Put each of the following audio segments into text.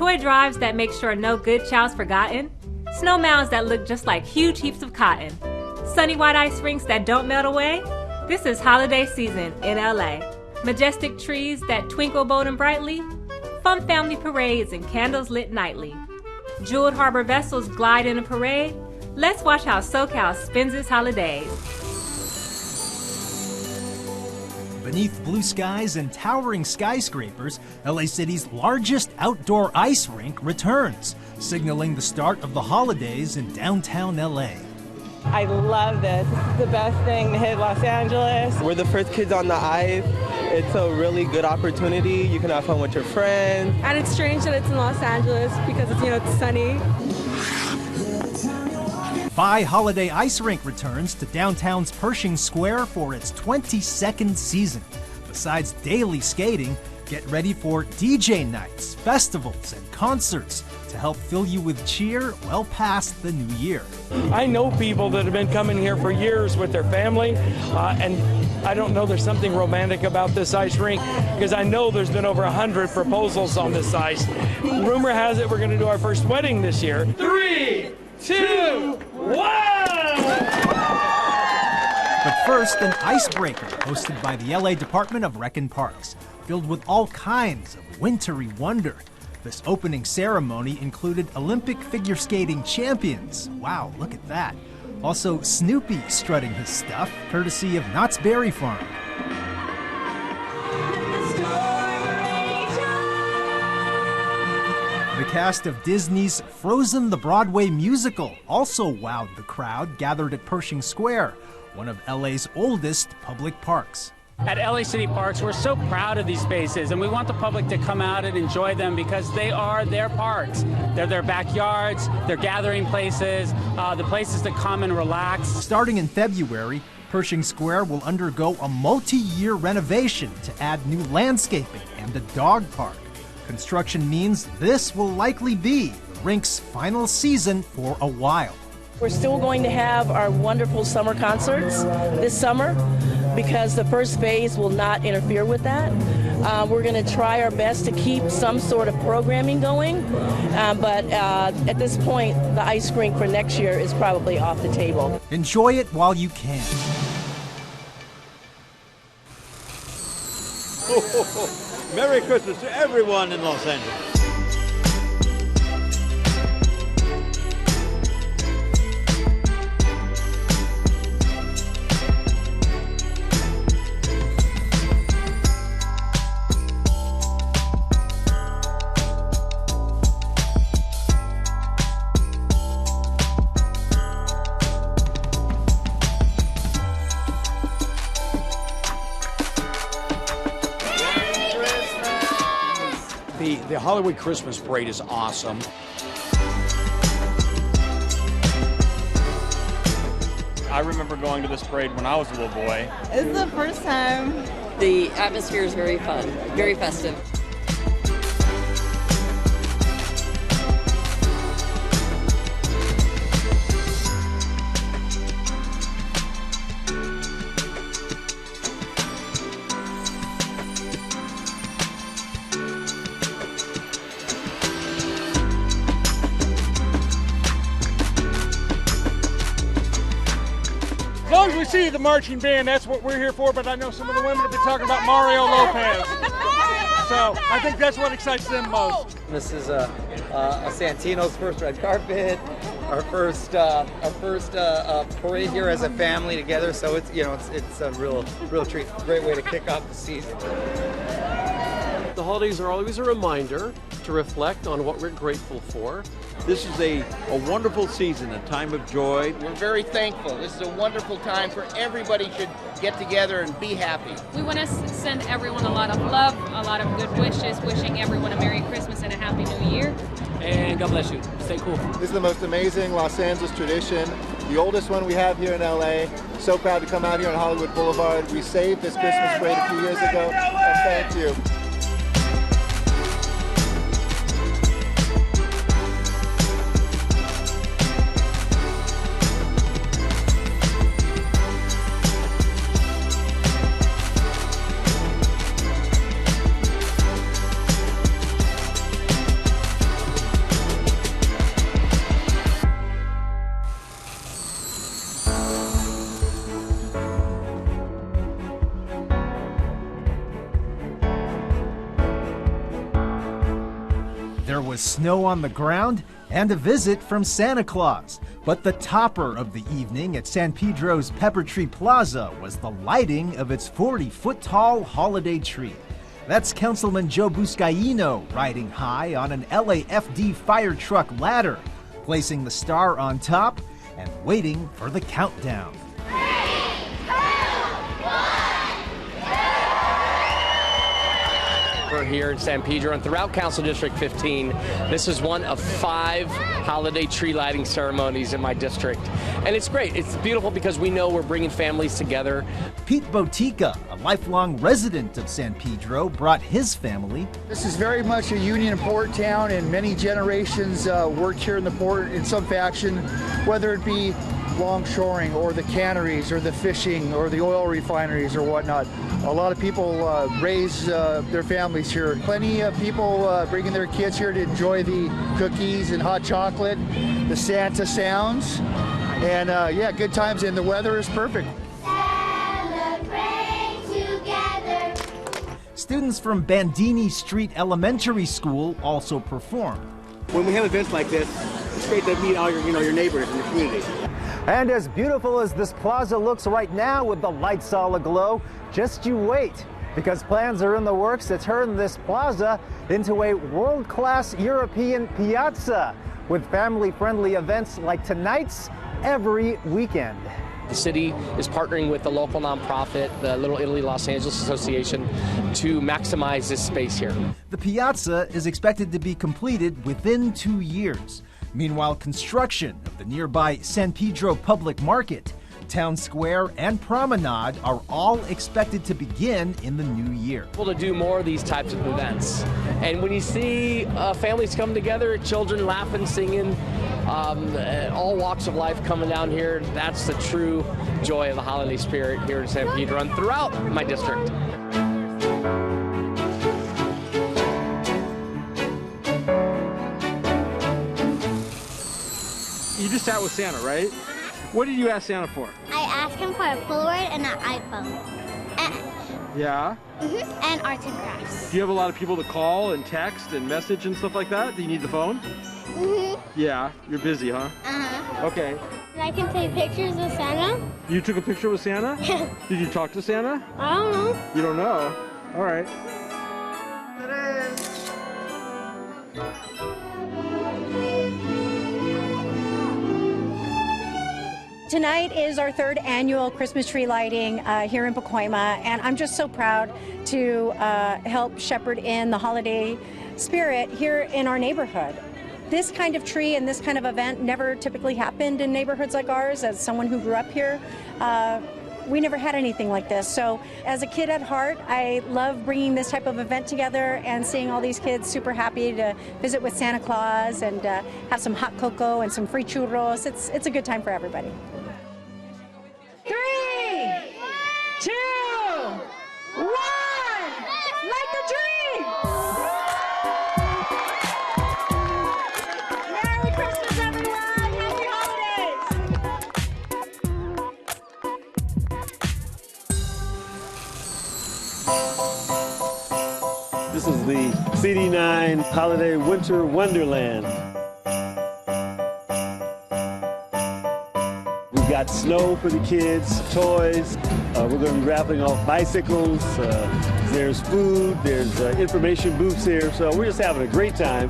toy drives that make sure no good child's forgotten, snow mounds that look just like huge heaps of cotton, sunny white ice rinks that don't melt away. This is holiday season in LA. Majestic trees that twinkle bold and brightly, fun family parades and candles lit nightly. Jeweled harbor vessels glide in a parade. Let's watch how SoCal spends its holidays. Beneath blue skies and towering skyscrapers, LA City's largest outdoor ice rink returns, signaling the start of the holidays in downtown LA. I love this. This is the best thing to hit Los Angeles. We're the first kids on the ice. It's a really good opportunity. You can have fun with your friends. And it's strange that it's in Los Angeles because it's, it's sunny. Phi Holiday Ice Rink returns to downtown's Pershing Square for its 22nd season. Besides daily skating, get ready for DJ nights, festivals, and concerts to help fill you with cheer well past the new year. I know people that have been coming here for years with their family, and I don't know, there's something romantic about this ice rink because I know there's been over 100 proposals on this ice. Rumor has it we're going to do our first wedding this year. 3, 2, 1! But first, an icebreaker hosted by the LA Department of Rec and Parks, filled with all kinds of wintry wonder. This opening ceremony included Olympic figure skating champions. Wow, look at that. Also, Snoopy strutting his stuff, courtesy of Knott's Berry Farm. The cast of Disney's Frozen the Broadway musical also wowed the crowd gathered at Pershing Square, one of LA's oldest public parks. At LA City Parks, we're so proud of these spaces, and we want the public to come out and enjoy them because they are their parks. They're their backyards, they're gathering places, the places to come and relax. Starting in February, Pershing Square will undergo a multi-year renovation to add new landscaping and a dog park. Construction means this will likely be the rink's final season for a while. We're still going to have our wonderful summer concerts this summer because the first phase will not interfere with that. We're going to try our best to keep some sort of programming going, but at this point, the ice rink for next year is probably off the table. Enjoy it while you can. Merry Christmas to everyone in Los Angeles. The Hollywood Christmas Parade is awesome. I remember going to this parade when I was a little boy. It's the first time. The atmosphere is very fun, very festive. As long as we see the marching band, that's what we're here for, but I know some of the women have been talking about Mario Lopez. So I think that's what excites them most. This is a Santino's first red carpet, our first parade here as a family together. So it's a real treat, great way to kick off the season. The holidays are always a reminder to reflect on what we're grateful for. This is a wonderful season, a time of joy. We're very thankful. This is a wonderful time for everybody should get together and be happy. We want to send everyone a lot of love, a lot of good wishes, wishing everyone a Merry Christmas and a Happy New Year. And God bless you. Stay cool. This is the most amazing Los Angeles tradition, the oldest one we have here in LA. So proud to come out here on Hollywood Boulevard. We saved this Christmas parade a few years ago, and thank you. was snow on the ground and a visit from Santa Claus. But the topper of the evening at San Pedro's Pepper Tree Plaza was the lighting of its 40-foot-tall holiday tree. That's Councilman Joe Buscaino riding high on an LAFD fire truck ladder, placing the star on top and waiting for the countdown. We're here in San Pedro and throughout Council District 15. This is one of 5 holiday tree lighting ceremonies in my district. And it's great. It's beautiful because we know we're bringing families together. Pete Botica, a lifelong resident of San Pedro, brought his family. This is very much a union port town, and many generations worked here in the port in some fashion, whether it be longshoring or the canneries or the fishing or the oil refineries or whatnot. A lot of people raise their families here. Plenty of people bringing their kids here to enjoy the cookies and hot chocolate, the Santa sounds, and yeah, good times, and the weather is perfect. Celebrate together. Students from Bandini Street Elementary School also performed. When we have events like this, it's great to meet all your neighbors in the community. And as beautiful as this plaza looks right now with the lights all aglow, just you wait, because plans are in the works to turn this plaza into a world-class European piazza with family-friendly events like tonight's every weekend. The city is partnering with the local nonprofit, the Little Italy Los Angeles Association, to maximize this space here. The piazza is expected to be completed within 2 years. Meanwhile, construction of the nearby San Pedro Public Market, Town Square, and Promenade are all expected to begin in the new year. To do more of these types of events. And when you see families come together, children laughing, singing, all walks of life coming down here, that's the true joy of the holiday spirit here in San Pedro and throughout my district. You just sat with Santa, right? What did you ask Santa for? I asked him for a Polaroid and an iPhone. Yeah? And arts and crafts. Do you have a lot of people to call and text and message and stuff like that? Do you need the phone? Yeah, you're busy, huh? Okay. And I can take pictures with Santa. You took a picture with Santa? Did you talk to Santa? I don't know. You don't know? All right. Tonight is our 3rd annual Christmas tree lighting here in Pacoima, and I'm just so proud to help shepherd in the holiday spirit here in our neighborhood. This kind of tree and this kind of event never typically happened in neighborhoods like ours. As someone who grew up here, we never had anything like this. So as a kid at heart, I love bringing this type of event together and seeing all these kids super happy to visit with Santa Claus and have some hot cocoa and some free churros. It's a good time for everybody. 3, 2, 1, light the tree! Merry Christmas, everyone! Happy holidays! This is the CD9 Holiday Winter Wonderland. We've got snow for the kids, toys. We're going to be raffling off bicycles. There's food. There's information booths here. So we're just having a great time,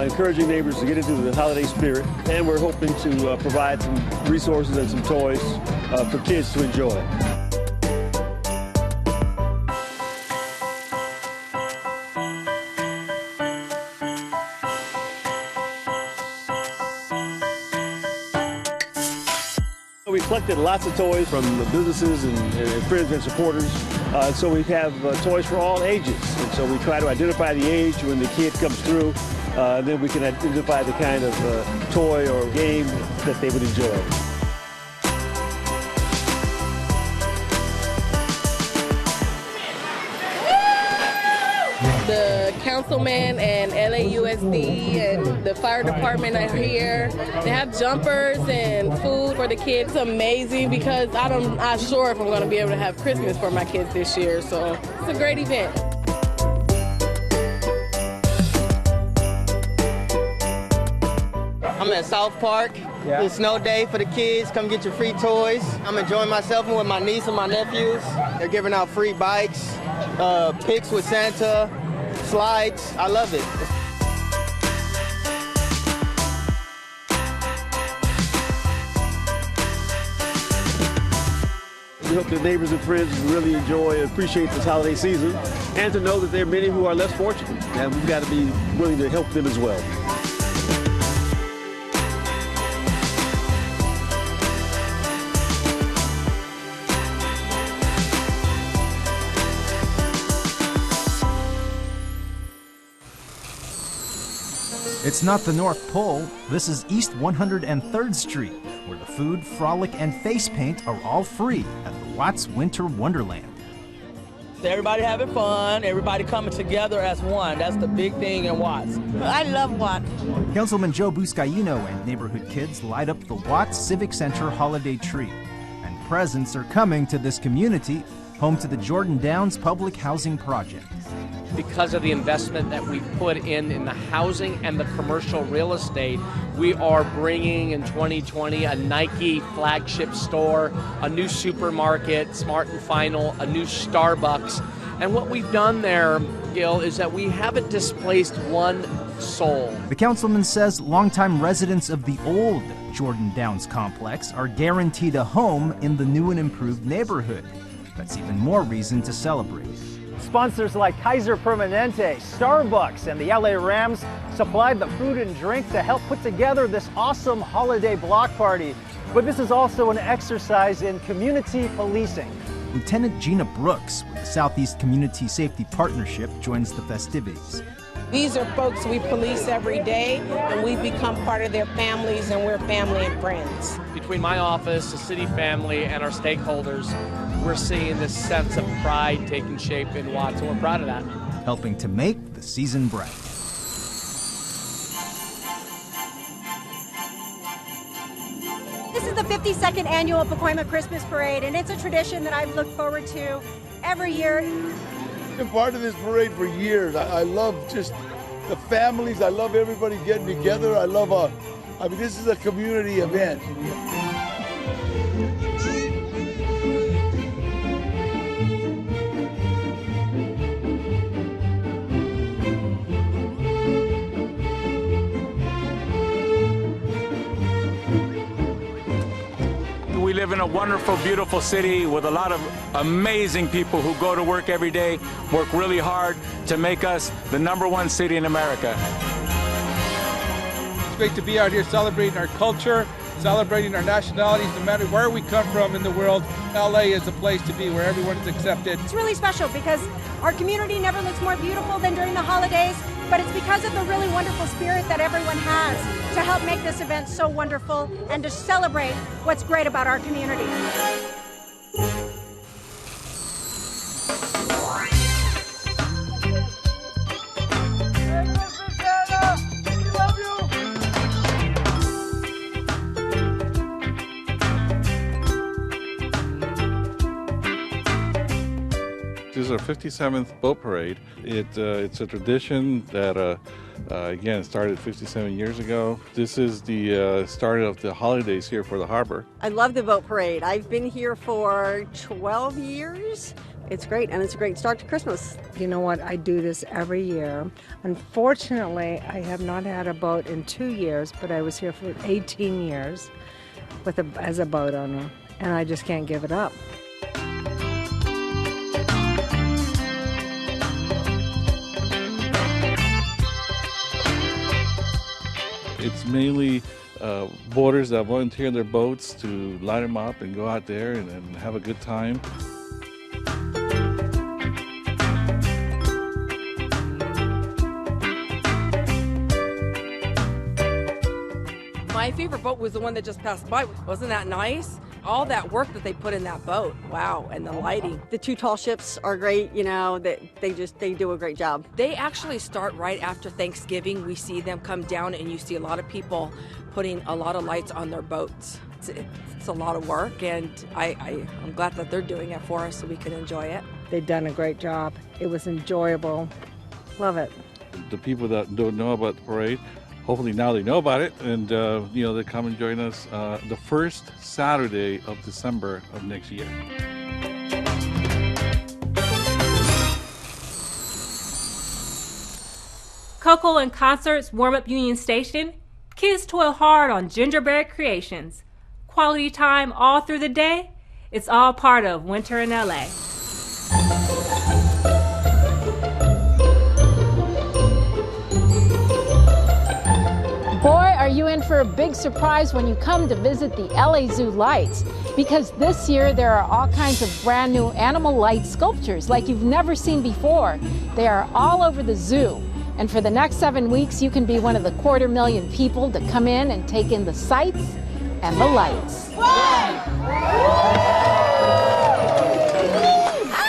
encouraging neighbors to get into the holiday spirit. And we're hoping to provide some resources and some toys for kids to enjoy. We collected lots of toys from the businesses and friends and supporters, so we have toys for all ages. And so we try to identify the age when the kid comes through, and then we can identify the kind of toy or game that they would enjoy. The councilman and LAUSD and the fire department are here. They have jumpers and food for the kids. It's amazing because I'm not sure if I'm going to be able to have Christmas for my kids this year. So it's a great event. I'm at South Park. Yeah. It's snow day for the kids. Come get your free toys. I'm enjoying myself with my niece and my nephews. They're giving out free bikes, pics with Santa, slides. I love it. We hope their neighbors and friends really enjoy and appreciate this holiday season, and to know that there are many who are less fortunate, and we've got to be willing to help them as well. It's not the North Pole. This is East 103rd Street, where the food, frolic, and face paint are all free at the Watts Winter Wonderland. Everybody having fun, everybody coming together as one. That's the big thing in Watts. I love Watts. Councilman Joe Buscaino and neighborhood kids light up the Watts Civic Center holiday tree. And presents are coming to this community, home to the Jordan Downs Public Housing Project. Because of the investment that we've put in the housing and the commercial real estate, we are bringing in 2020 a Nike flagship store, a new supermarket, Smart & Final, a new Starbucks. And what we've done there, Gil, is that we haven't displaced one soul. The councilman says longtime residents of the old Jordan Downs complex are guaranteed a home in the new and improved neighborhood. That's even more reason to celebrate. Sponsors like Kaiser Permanente, Starbucks, and the LA Rams supplied the food and drink to help put together this awesome holiday block party. But this is also an exercise in community policing. Lieutenant Gina Brooks with the Southeast Community Safety Partnership joins the festivities. These are folks we police every day, and we become part of their families, and we're family and friends. Between my office, the city family, and our stakeholders, we're seeing this sense of pride taking shape in Watts, and we're proud of that. Helping to make the season bright. This is the 52nd annual Pacoima Christmas Parade, and it's a tradition that I've looked forward to every year. I've been part of this parade for years. I love just the families. I love everybody getting together. I mean, this is a community event. We live in a wonderful, beautiful city with a lot of amazing people who go to work every day, work really hard to make us the #1 city in America. It's great to be out here celebrating our culture, celebrating our nationalities, no matter where we come from in the world. LA is a place to be where everyone is accepted. It's really special because our community never looks more beautiful than during the holidays, but it's because of the really wonderful spirit that everyone has to help make this event so wonderful and to celebrate what's great about our community. This is our 57th boat parade. It's a tradition that, again, started 57 years ago. This is the start of the holidays here for the harbor. I love the boat parade. I've been here for 12 years. It's great, and it's a great start to Christmas. You know what? I do this every year. Unfortunately, I have not had a boat in 2 years, but I was here for 18 years as a boat owner, and I just can't give it up. It's mainly boaters that volunteer their boats to light them up and go out there and have a good time. My favorite boat was the one that just passed by. Wasn't that nice? All that work that they put in that boat. Wow, and the lighting. The two tall ships are great, you know, they do a great job. They actually start right after Thanksgiving. We see them come down and you see a lot of people putting a lot of lights on their boats. It's a lot of work, and I'm glad that they're doing it for us so we can enjoy it. They've done a great job. It was enjoyable. Love it. The people that don't know about the parade, hopefully now they know about it, and they come and join us the first Saturday of December of next year. Cocoa and Concerts warm-up Union Station. Kids toil hard on gingerbread creations. Quality time all through the day. It's all part of winter in LA. Boy, are you in for a big surprise when you come to visit the LA Zoo lights, because this year there are all kinds of brand new animal light sculptures like you've never seen before. They are all over the zoo. And for the next 7 weeks, you can be one of the 250,000 people to come in and take in the sights and the lights.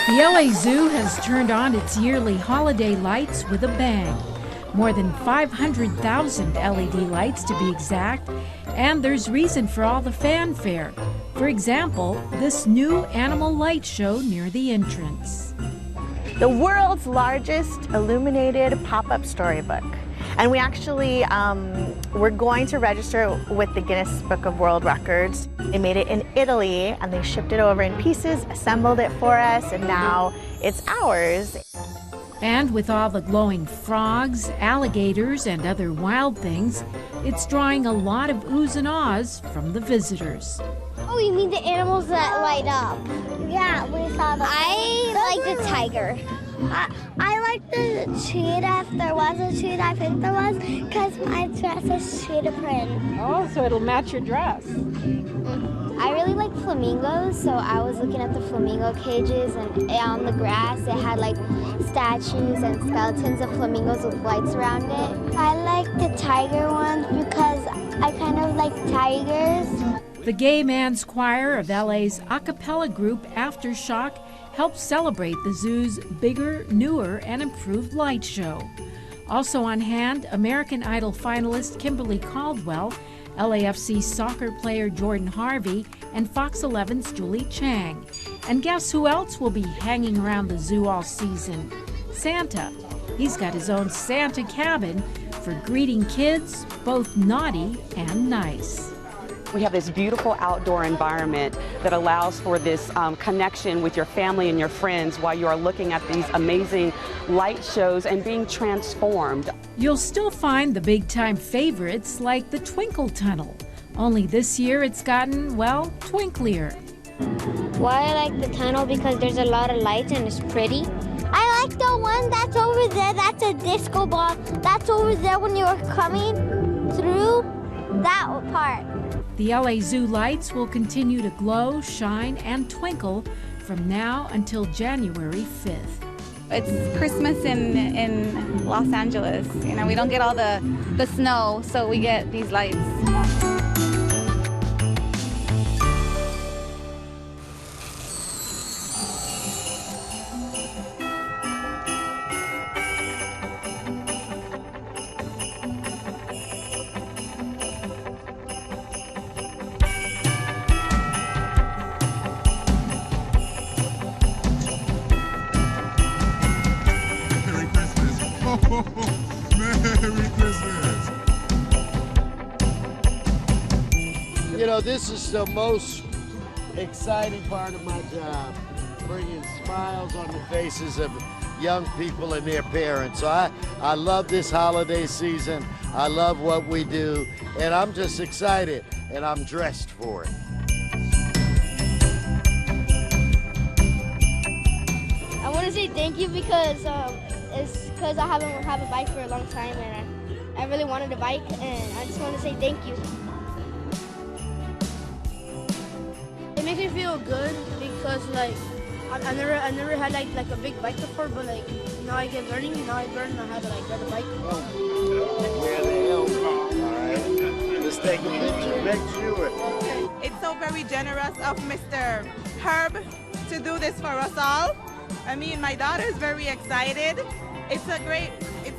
The LA Zoo has turned on its yearly holiday lights with a bang. More than 500,000 LED lights to be exact, and there's reason for all the fanfare. For example, this new animal light show near the entrance. The world's largest illuminated pop-up storybook. And we actually, we're going to register with the Guinness Book of World Records. They made it in Italy and they shipped it over in pieces, assembled it for us, and now it's ours. And with all the glowing frogs, alligators, and other wild things, it's drawing a lot of oohs and ahs from the visitors. Oh, you mean the animals that light up? Yeah, we saw them. I like the tiger. I like the cheetah, if there was a cheetah. I think there was, because my dress is cheetah print. Oh, so it'll match your dress. I really like flamingos, so I was looking at the flamingo cages, and on the grass it had like statues and skeletons of flamingos with lights around it. I like the tiger ones because I kind of like tigers. The Gay Man's Choir of LA's a cappella group Aftershock helped celebrate the zoo's bigger, newer, and improved light show. Also on hand, American Idol finalist Kimberly Caldwell, LAFC soccer player Jordan Harvey, and Fox 11's Julie Chang. And guess who else will be hanging around the zoo all season? Santa. He's got his own Santa cabin for greeting kids, both naughty and nice. We have this beautiful outdoor environment that allows for this connection with your family and your friends while you are looking at these amazing light shows and being transformed. You'll still find the big-time favorites like the Twinkle Tunnel. Only this year it's gotten, well, twinklier. Why I like the tunnel? Because there's a lot of lights and it's pretty. I like the one that's over there. That's a disco ball. That's over there when you're coming through that part. The LA Zoo lights will continue to glow, shine, and twinkle from now until January 5th. It's Christmas in Los Angeles. You know, we don't get all the snow, so we get these lights. Merry Christmas! You know, this is the most exciting part of my job, bringing smiles on the faces of young people and their parents. So I love this holiday season. I love what we do, and I'm just excited, and I'm dressed for it. I want to say thank you because it's because I haven't had a bike for a long time, and I really wanted a bike, and I just want to say thank you. It makes me feel good because like I never had like a big bike before, but like now I get learning. Now I learn how to like ride a bike. Where the hell from? All right, let's take a picture. Make sure. It's so very generous of Mr. Herb to do this for us all. I mean, my daughter is very excited. It's a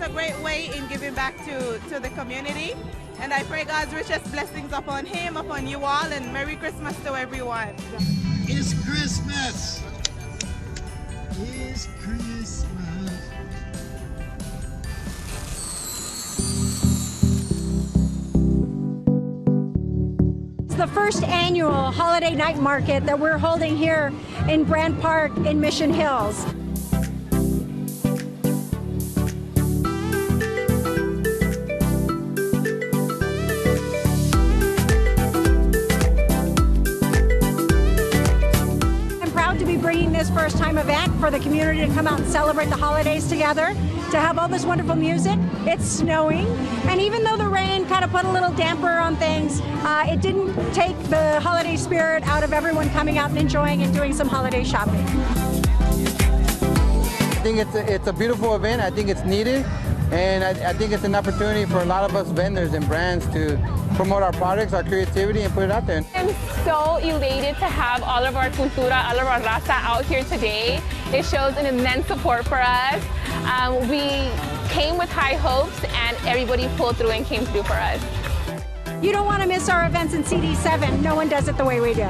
great way in giving back to the community. And I pray God's richest blessings upon him, upon you all, and Merry Christmas to everyone. It's Christmas! It's Christmas! the first annual holiday night market that we're holding here in Brand Park in Mission Hills. I'm proud to be bringing this first-time event for the community to come out and celebrate the holidays together, to have all this wonderful music. It's snowing, and even though the rain kind of put a little damper on things, it didn't take the holiday spirit out of everyone coming out and enjoying and doing some holiday shopping. I think it's a beautiful event. I think it's needed, and I think it's an opportunity for a lot of us vendors and brands to promote our products, our creativity, and put it out there. I'm so elated to have all of our cultura, all of our raza out here today. It shows an immense support for us. We came with high hopes, and everybody pulled through and came through for us. You don't want to miss our events in CD7. No one does it the way we do.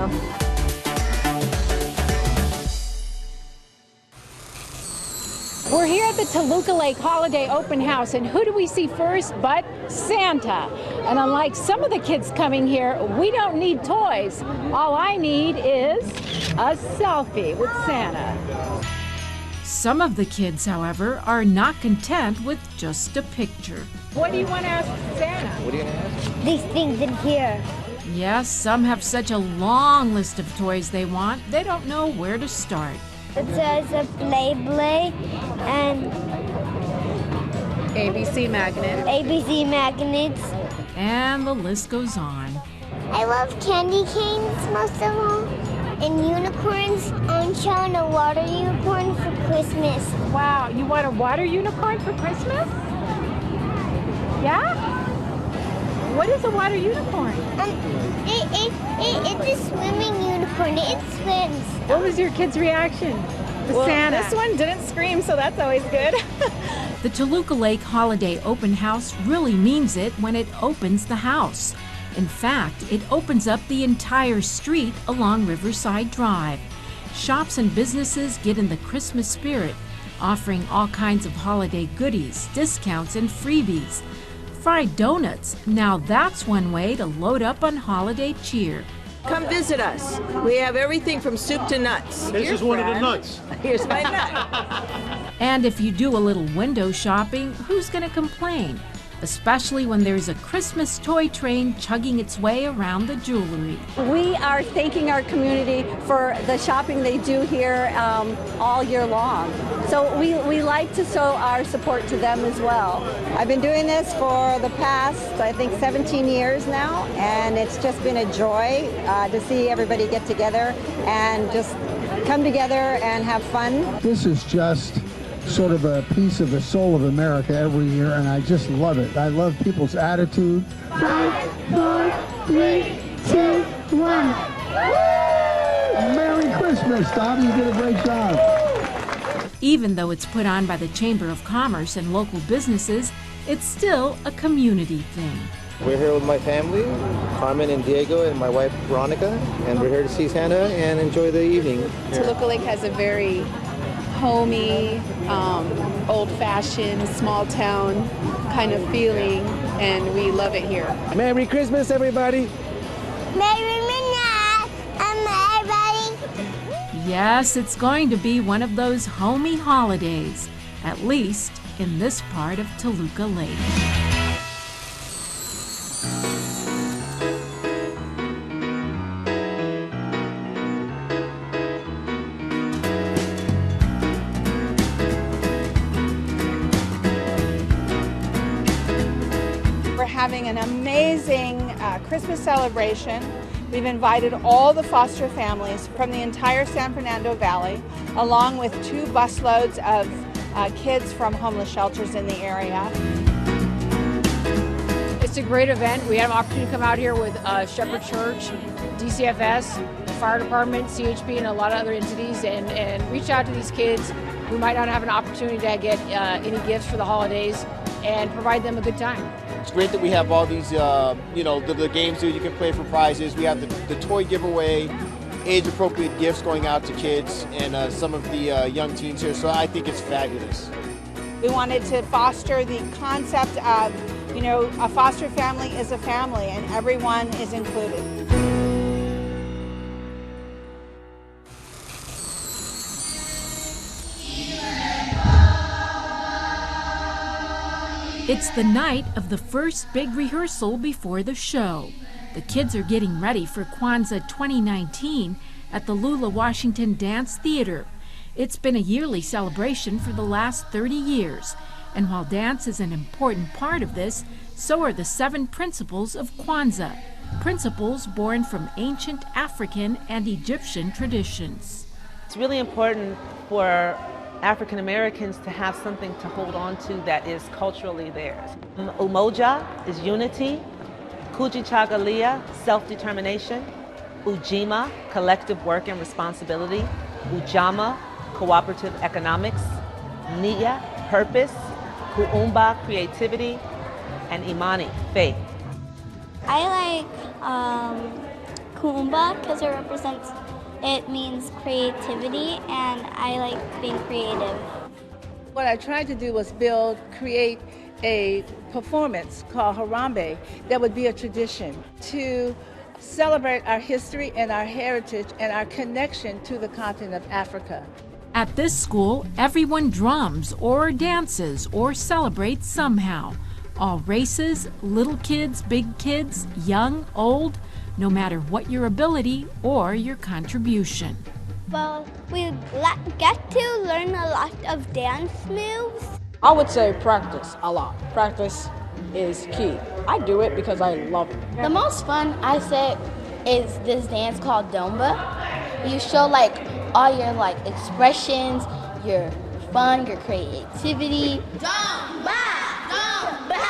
We're here at the Toluca Lake Holiday Open House, and who do we see first but Santa? And unlike some of the kids coming here, we don't need toys. All I need is a selfie with Santa. Some of the kids, however, are not content with just a picture. What do you want to ask Santa? What are you going to ask? These things in here. Yes, some have such a long list of toys they want, they don't know where to start. It says a play and ABC magnets. ABC magnets. And the list goes on. I love candy canes most of all, and unicorns. I'm showing a water unicorn for Christmas. Wow, you want a water unicorn for Christmas? Yeah? What is a water unicorn? It's a swimming unicorn. It swims. What was your kid's reaction to Santa? This one didn't scream, so that's always good. The Toluca Lake Holiday Open House really means it when it opens the house. In fact, it opens up the entire street along Riverside Drive. Shops and businesses get in the Christmas spirit, offering all kinds of holiday goodies, discounts, and freebies. Fried donuts, now that's one way to load up on holiday cheer. Come visit us. We have everything from soup to nuts. This is one of the nuts. Here's my nut. And if you do a little window shopping, who's going to complain? Especially when there's a Christmas toy train chugging its way around the jewelry. We are thanking our community for the shopping they do here all year long. So we like to show our support to them as well. I've been doing this for the past, I think, 17 years now, and it's just been a joy to see everybody get together and just come together and have fun. This is just sort of a piece of the soul of America every year, and I just love it. I love people's attitude. 5, 4, 3, 2, 1. Merry Christmas, Tom. You did a great job. Even though it's put on by the Chamber of Commerce and local businesses, it's still a community thing. We're here with my family, Carmen and Diego, and my wife Veronica, and we're here to see Santa and enjoy the evening. Toluca Lake has a very homey, old-fashioned, small-town kind of feeling, and we love it here. Merry Christmas, everybody! Merry Minute, everybody! Yes, it's going to be one of those homey holidays, at least in this part of Toluca Lake. Having an amazing Christmas celebration. We've invited all the foster families from the entire San Fernando Valley, along with 2 busloads of kids from homeless shelters in the area. It's a great event. We have an opportunity to come out here with Shepherd Church, DCFS, the fire department, CHP, and a lot of other entities, and reach out to these kids who might not have an opportunity to get any gifts for the holidays and provide them a good time. It's great that we have all these, the games that you can play for prizes. We have the toy giveaway, age-appropriate gifts going out to kids and some of the young teens here. So I think it's fabulous. We wanted to foster the concept of, a foster family is a family and everyone is included. It's the night of the first big rehearsal before the show. The kids are getting ready for Kwanzaa 2019 at the Lula Washington Dance Theater. It's been a yearly celebration for the last 30 years. And while dance is an important part of this, so are the 7 principles of Kwanzaa, principles born from ancient African and Egyptian traditions. It's really important for African Americans to have something to hold on to that is culturally theirs. Umoja is unity, Kujichagulia, self-determination, Ujima, collective work and responsibility, Ujamaa, cooperative economics, Nia, purpose, Kuumba, creativity, and Imani, faith. I like Kuumba because it means creativity, and I like being creative. What I tried to do was create a performance called Harambe that would be a tradition to celebrate our history and our heritage and our connection to the continent of Africa. At this school, everyone drums or dances or celebrates somehow. All races, little kids, big kids, young, old, no matter what your ability or your contribution. Well, we get to learn a lot of dance moves. I would say practice a lot. Practice is key. I do it because I love it. The most fun, I say, is this dance called Domba. You show all your expressions, your fun, your creativity. Domba! Domba!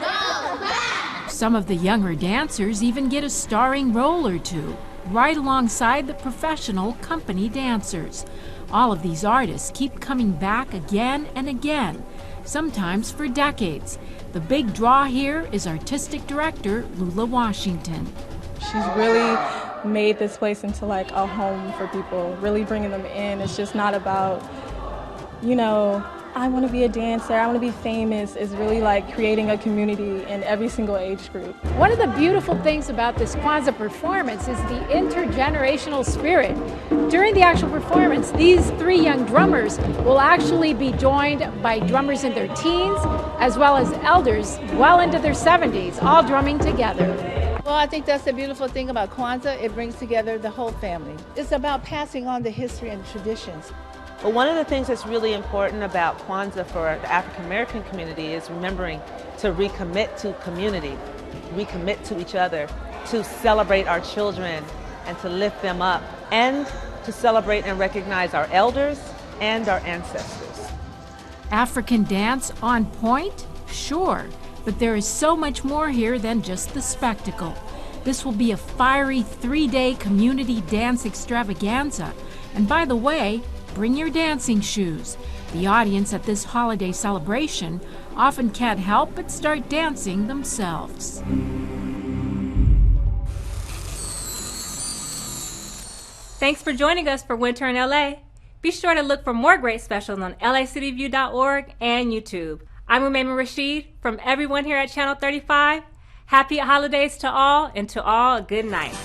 Domba! Some of the younger dancers even get a starring role or two, right alongside the professional company dancers. All of these artists keep coming back again and again, sometimes for decades. The big draw here is artistic director Lula Washington. She's really made this place into a home for people, really bringing them in. It's just not about, I want to be a dancer, I want to be famous. It's really creating a community in every single age group. One of the beautiful things about this Kwanzaa performance is the intergenerational spirit. During the actual performance, these 3 young drummers will actually be joined by drummers in their teens, as well as elders well into their 70s, all drumming together. Well, I think that's the beautiful thing about Kwanzaa. It brings together the whole family. It's about passing on the history and traditions. But one of the things that's really important about Kwanzaa for the African American community is remembering to recommit to community, recommit to each other, to celebrate our children and to lift them up, and to celebrate and recognize our elders and our ancestors. African dance on point? Sure, but there is so much more here than just the spectacle. This will be a fiery 3-day community dance extravaganza. And by the way, bring your dancing shoes. The audience at this holiday celebration often can't help but start dancing themselves. Thanks for joining us for Winter in LA. Be sure to look for more great specials on lacityview.org and YouTube. I'm Umayma Rashid from everyone here at Channel 35. Happy holidays to all, and to all a good night.